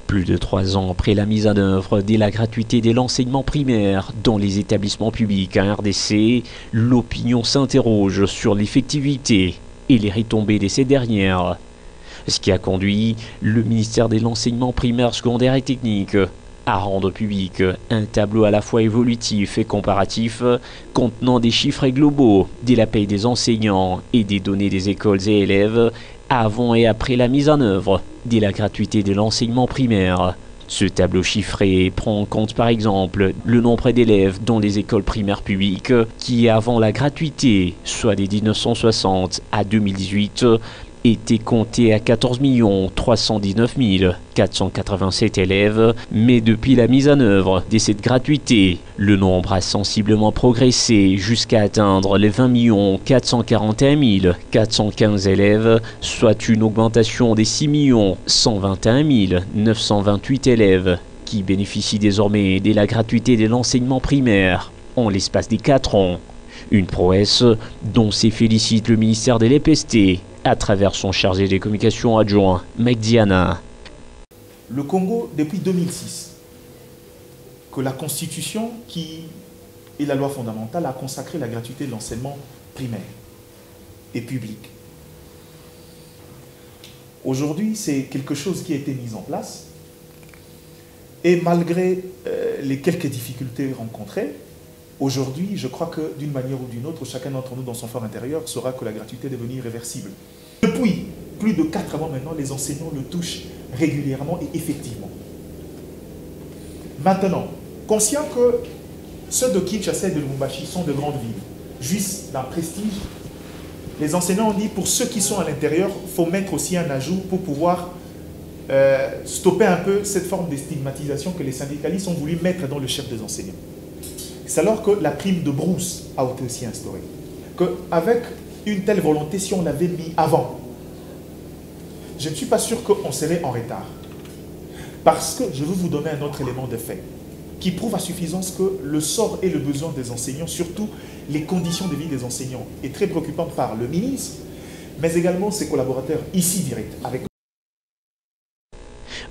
Plus de 3 ans après la mise en œuvre de la gratuité de l'enseignement primaire dans les établissements publics en RDC, l'opinion s'interroge sur l'effectivité et les retombées de ces dernières. Ce qui a conduit le ministère de l'enseignement primaire, secondaire et technique à rendre public un tableau à la fois évolutif et comparatif contenant des chiffres globaux de la paye des enseignants et des données des écoles et élèves avant et après la mise en œuvre de la gratuité de l'enseignement primaire. Ce tableau chiffré prend en compte par exemple le nombre d'élèves dans les écoles primaires publiques qui, avant la gratuité, soit de 1960 à 2018, était compté à 14 319 487 élèves, mais depuis la mise en œuvre de cette gratuité, le nombre a sensiblement progressé jusqu'à atteindre les 20 441 415 élèves, soit une augmentation des 6 121 928 élèves qui bénéficient désormais de la gratuité de l'enseignement primaire en l'espace des 4 ans. Une prouesse dont s'est félicite le ministère de l'EPST à travers son chargé des communications adjoint, Mike Diana. Le Congo, depuis 2006, que la Constitution qui est la loi fondamentale a consacré la gratuité de l'enseignement primaire et public. Aujourd'hui, c'est quelque chose qui a été mis en place et malgré les quelques difficultés rencontrées, aujourd'hui, je crois que d'une manière ou d'une autre, chacun d'entre nous dans son fort intérieur saura que la gratuité est devenue irréversible. Depuis plus de 4 mois maintenant, les enseignants le touchent régulièrement et effectivement. Maintenant, conscient que ceux de Kinshasa et de Lubumbashi sont de grandes villes, jouissent d'un prestige, les enseignants ont dit pour ceux qui sont à l'intérieur, il faut mettre aussi un ajout pour pouvoir stopper un peu cette forme de stigmatisation que les syndicalistes ont voulu mettre dans le chef des enseignants. C'est alors que la prime de brousse a été aussi instaurée. Qu'avec une telle volonté, si on l'avait mis avant, je ne suis pas sûr qu'on serait en retard. Parce que je veux vous donner un autre élément de fait qui prouve à suffisance que le sort et le besoin des enseignants, surtout les conditions de vie des enseignants, est très préoccupant par le ministre, mais également ses collaborateurs ici directs avec.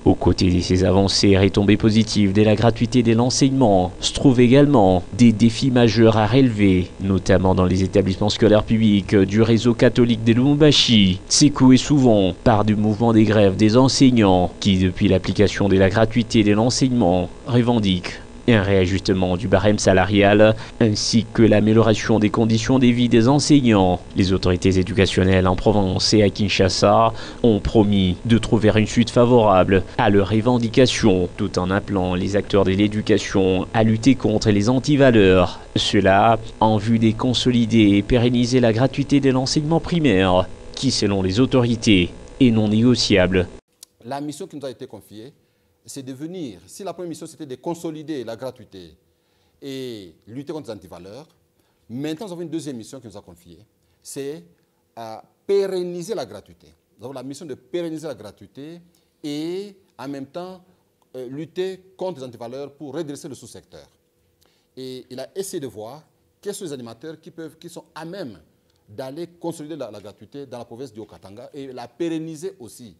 Aux côtés de ces avancées et retombées positives de la gratuité de l'enseignement, se trouvent également des défis majeurs à relever, notamment dans les établissements scolaires publics du réseau catholique de Lubumbashi, secoué souvent par du mouvement des grèves des enseignants qui, depuis l'application de la gratuité de l'enseignement, revendiquent un réajustement du barème salarial ainsi que l'amélioration des conditions de vie des enseignants. Les autorités éducationnelles en Provence et à Kinshasa ont promis de trouver une suite favorable à leurs revendications tout en appelant les acteurs de l'éducation à lutter contre les antivaleurs. Cela en vue de consolider et pérenniser la gratuité de l'enseignement primaire qui, selon les autorités, est non négociable. La mission qui nous a été confiée, c'est de venir, si la première mission c'était de consolider la gratuité et lutter contre les antivaleurs, maintenant nous avons une deuxième mission qui nous a confiée, c'est pérenniser la gratuité. Nous avons la mission de pérenniser la gratuité et en même temps lutter contre les antivaleurs pour redresser le sous-secteur. Et il a essayé de voir quels sont les animateurs qui sont à même d'aller consolider la gratuité dans la province du Haut-Katanga et la pérenniser aussi